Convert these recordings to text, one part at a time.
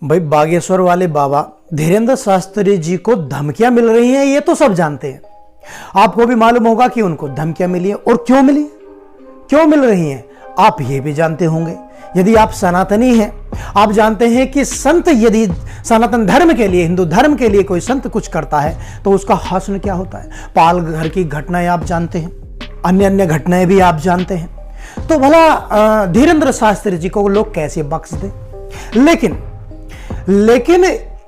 भाई बागेश्वर वाले बाबा धीरेन्द्र शास्त्री जी को धमकियां मिल रही हैं, ये तो सब जानते हैं। आपको भी मालूम होगा कि उनको धमकियां मिली हैं और क्यों मिली, क्यों मिल रही हैं, आप ये भी जानते होंगे। यदि आप सनातनी हैं, आप जानते हैं कि संत यदि सनातन धर्म के लिए, हिंदू धर्म के लिए कोई संत कुछ करता है तो उसका हश्र क्या होता है। पाल घर की घटनाएं आप जानते हैं, अन्य अन्य घटनाएं भी आप जानते हैं। तो भला धीरेन्द्र शास्त्री जी को लोग कैसे बख्श दें। लेकिन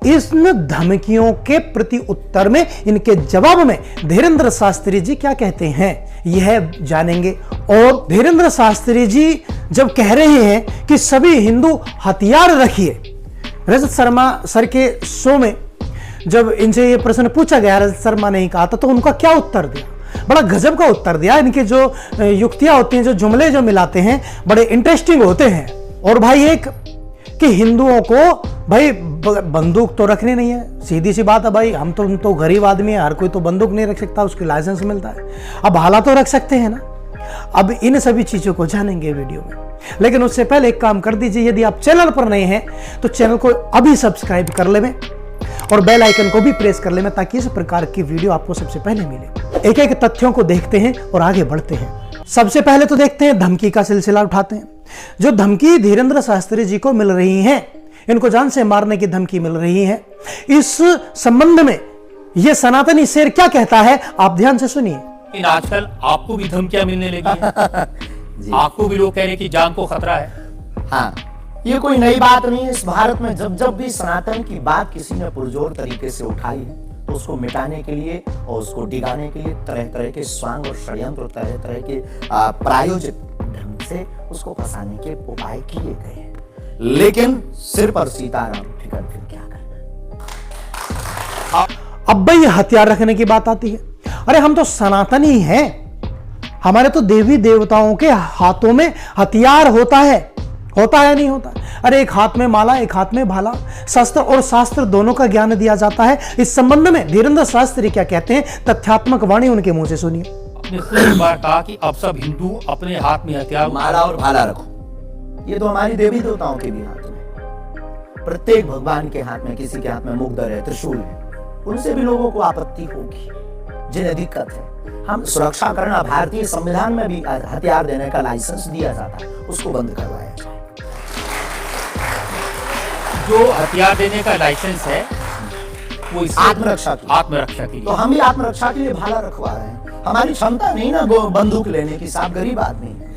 इन धमकियों के प्रति उत्तर में, इनके जवाब में धीरेन्द्र शास्त्री जी क्या कहते हैं यह जानेंगे। और धीरेन्द्र शास्त्री जी जब कह रहे हैं कि सभी हिंदू हथियार रखिए, रजत शर्मा सर के शो में जब इनसे यह प्रश्न पूछा गया, रजत शर्मा ने ही कहा था, तो उनका क्या उत्तर दिया, बड़ा गजब का उत्तर दिया। इनके जो युक्तियां होती हैं, जो जुमले जो मिलाते हैं, बड़े इंटरेस्टिंग होते हैं। और भाई एक कि हिंदुओं को भाई बंदूक तो रखनी नहीं है, सीधी सी बात है भाई, हम तो गरीब आदमी है, हर कोई तो बंदूक नहीं रख सकता, उसकी लाइसेंस मिलता है। अब भाला तो रख सकते हैं ना। अब इन सभी चीजों को जानेंगे वीडियो में, लेकिन उससे पहले एक काम कर दीजिए, यदि आप चैनल पर नए हैं तो चैनल को अभी सब्सक्राइब कर लें और बेल आइकन को भी प्रेस कर लें, ताकि इस प्रकार की वीडियो आपको सबसे पहले मिले। एक एक तथ्यों को देखते हैं और आगे बढ़ते हैं। सबसे पहले तो देखते हैं, धमकी का सिलसिला उठाते हैं। जो धमकी धीरेन्द्र शास्त्री जी को मिल रही है, इनको जान से मारने की धमकी मिल रही है, इस संबंध में यह सनातनी शेर क्या कहता है, आप ध्यान से सुनिए। आजकल आपको भी धमकियां मिलने लगी हैं। आपको भी लोग कह रहे हैं कि जान को खतरा है। हाँ, ये कोई नई बात नहीं है। इस भारत में जब भी सनातन की बात किसी ने पुरजोर तरीके से उठाई है, तो उसको मिटाने के लिए और उसको डिगाने के लिए तरह तरह के स्वांग और षड्यंत्र, तरह तरह के प्रायोजित ढंग से उसको फंसाने के उपाय किए गए हैं। लेकिन सिर पर सीताराम फिकर फिर क्या करना। अब भाई हथियार रखने की बात आती है। अरे हम तो सनातनी हैं, हमारे तो देवी देवताओं के हाथों में हथियार होता है नहीं होता। अरे एक हाथ में माला, एक हाथ में भाला, शस्त्र और शास्त्र दोनों का ज्ञान दिया जाता है। इस संबंध में धीरेन्द्र शास्त्री क्या कहते हैं, तथ्यात्मक वाणी उनके मुंह से सुनिए। आपने बार कहा कि अब सब हिंदू अपने हाथ में हथियार, माला और भाला रखो। ये तो हमारी देवी देवताओं के भी हाथ में, प्रत्येक भगवान के हाथ में, किसी के हाथ में मुग्दर है, त्रिशूल है। उनसे भी लोगों को आपत्ति होगी, जिन्हें दिक्कत है। हम सुरक्षा करना, भारतीय संविधान में भी हथियार देने का लाइसेंस दिया जाता है, उसको बंद करवाया जाए। जो हथियार देने का लाइसेंस है वो आत्मरक्षा के लिए, तो हम भी आत्मरक्षा के लिए भाला रखवा रहे हैं। हमारी क्षमता नहीं ना बंदूक लेने की, साहब गरीब आदमी है।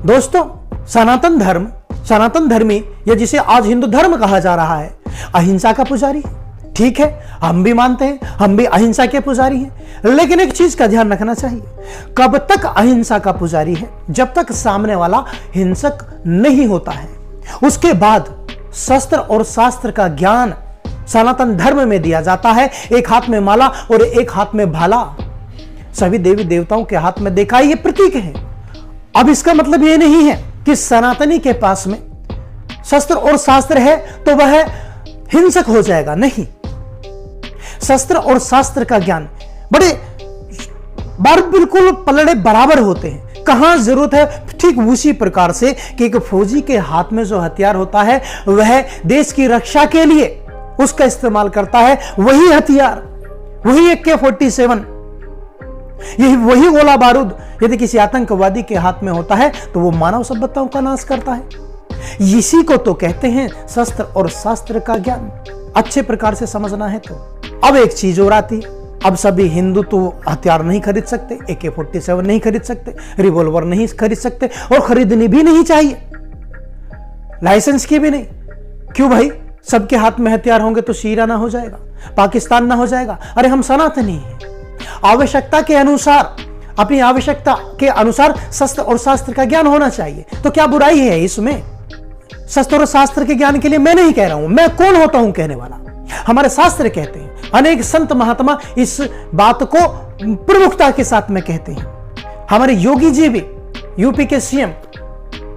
दोस्तों, सनातन धर्मी, या जिसे आज हिंदू धर्म कहा जा रहा है, अहिंसा का पुजारी। ठीक है, हम भी मानते हैं, हम भी अहिंसा के पुजारी हैं। लेकिन एक चीज का ध्यान रखना चाहिए, कब तक अहिंसा का पुजारी है, जब तक सामने वाला हिंसक नहीं होता है। उसके बाद शस्त्र और शास्त्र का ज्ञान सनातन धर्म में दिया जाता है। एक हाथ में माला और एक हाथ में भाला, सभी देवी देवताओं के हाथ में देखा, ये प्रतीक है। अब इसका मतलब यह नहीं है कि सनातनी के पास में शस्त्र और शास्त्र है तो वह हिंसक हो जाएगा, नहीं। शस्त्र और शास्त्र का ज्ञान बिल्कुल पलड़े बराबर होते हैं। कहां जरूरत है, ठीक उसी प्रकार से कि एक फौजी के हाथ में जो हथियार होता है, वह देश की रक्षा के लिए उसका इस्तेमाल करता है। वही हथियार, वही AK-47, यही वही गोला बारूद यदि किसी आतंकवादी के हाथ में होता है तो वो मानव सभ्यताओं का नाश करता है। इसी को तो कहते हैं शस्त्र और शास्त्र का ज्ञान। अच्छे प्रकार से समझना है तो अब एक चीज और आती, अब सभी हिंदू तो हथियार नहीं खरीद सकते, AK-47 नहीं खरीद सकते, रिवॉल्वर नहीं खरीद सकते, और खरीदनी भी नहीं चाहिए, लाइसेंस की भी नहीं। क्यों भाई, सबके हाथ में हथियार होंगे तो शीरा ना हो जाएगा, पाकिस्तान ना हो जाएगा। अरे हम सनातनी हैं, आवश्यकता के अनुसार, अपनी आवश्यकता के अनुसार शस्त्र और शास्त्र का ज्ञान होना चाहिए। तो क्या बुराई है इसमें? शस्त्र और शास्त्र के ज्ञान के लिए मैं नहीं कह रहा हूं, मैं कौन होता हूं कहने वाला, हमारे शास्त्र कहते हैं। अनेक संत महात्मा इस बात को प्रमुखता के साथ में कहते हैं। हमारे योगी जी भी, यूपी के CM,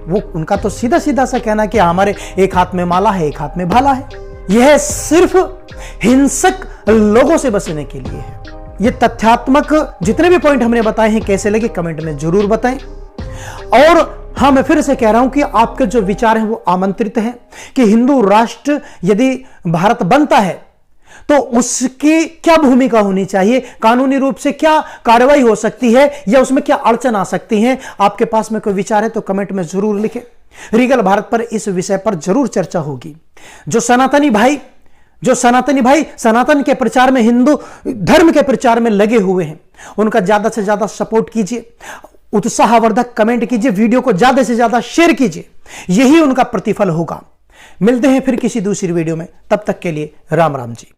वो उनका तो सीधा सीधा सा कहना कि हमारे एक हाथ में माला है, एक हाथ में भाला है। यह सिर्फ हिंसक लोगों से बचने के लिए है। ये तथ्यात्मक जितने भी पॉइंट हमने बताए हैं कैसे लगे कमेंट में जरूर बताएं। और हाँ, मैं फिर से कह रहा हूं कि आपके जो विचार हैं वो आमंत्रित हैं कि हिंदू राष्ट्र यदि भारत बनता है तो उसकी क्या भूमिका होनी चाहिए, कानूनी रूप से क्या कार्रवाई हो सकती है या उसमें क्या अड़चन आ सकती है। आपके पास में कोई विचार है तो कमेंट में जरूर लिखें। रीगल भारत पर इस विषय पर जरूर चर्चा होगी। जो सनातनी भाई सनातन के प्रचार में, हिंदू धर्म के प्रचार में लगे हुए हैं, उनका ज्यादा से ज्यादा सपोर्ट कीजिए, उत्साहवर्धक कमेंट कीजिए, वीडियो को ज्यादा से ज्यादा शेयर कीजिए, यही उनका प्रतिफल होगा। मिलते हैं फिर किसी दूसरी वीडियो में, तब तक के लिए राम राम जी।